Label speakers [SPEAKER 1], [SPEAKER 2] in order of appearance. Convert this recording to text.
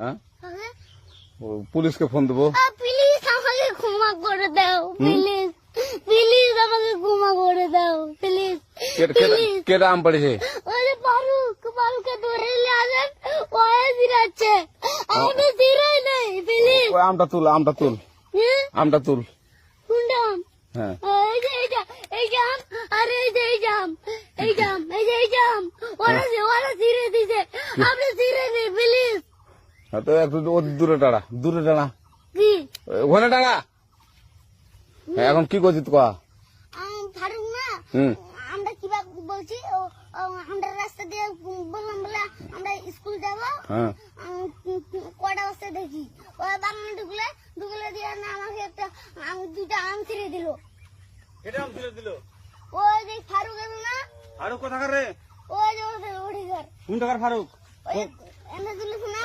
[SPEAKER 1] হ্যাঁ
[SPEAKER 2] হ্যাঁ
[SPEAKER 1] পুলিশকে ফোন দেবো।
[SPEAKER 2] প্লিজ আমাকে ক্ষমা করে দাও, প্লিজ প্লিজ আমাকে ক্ষমা করে দাও, প্লিজ প্লিজ।
[SPEAKER 1] কেটা আম পড়েছে?
[SPEAKER 2] ওরে ফারুককে ধরে নিয়ে আসেন, ওয়ে জিরাচ্ছে, আমি তো জিরাই নেই, প্লিজ।
[SPEAKER 1] ওই আমটা তুল আমটা তুল
[SPEAKER 2] কোনটা আম?
[SPEAKER 1] হ্যাঁ
[SPEAKER 2] এই যে আম, আরে এই যে আম, এই জাম ওরা জিরে দিছে, আপনি জিরে নেই, প্লিজ।
[SPEAKER 1] তো একটু দূরে টাড়া
[SPEAKER 2] কি
[SPEAKER 1] ওখানে টাড়া। এখন কি করছিস কয়া?
[SPEAKER 2] ফারুক না,
[SPEAKER 1] হুম
[SPEAKER 2] আমরা কিভাবে বলছি, আমরা রাস্তা দিয়ে বললাম বলে আমরা স্কুল যাবো,
[SPEAKER 1] হ্যাঁ
[SPEAKER 2] কটা বস্তা দেখি ওই বাগানে ঢুকলে দিয়ে না আমাকে একটা দুইটা আম ছিঁড়ে দিল।
[SPEAKER 1] কেটে আম ছিঁড়ে দিল?
[SPEAKER 2] ওই যে ফারুক এলো না,
[SPEAKER 1] ফারুক কোথাকার রে?
[SPEAKER 2] ওই যে ওঠে ঘর,
[SPEAKER 1] কোন টাকার ফারুক?
[SPEAKER 2] ওই এনে দিল না,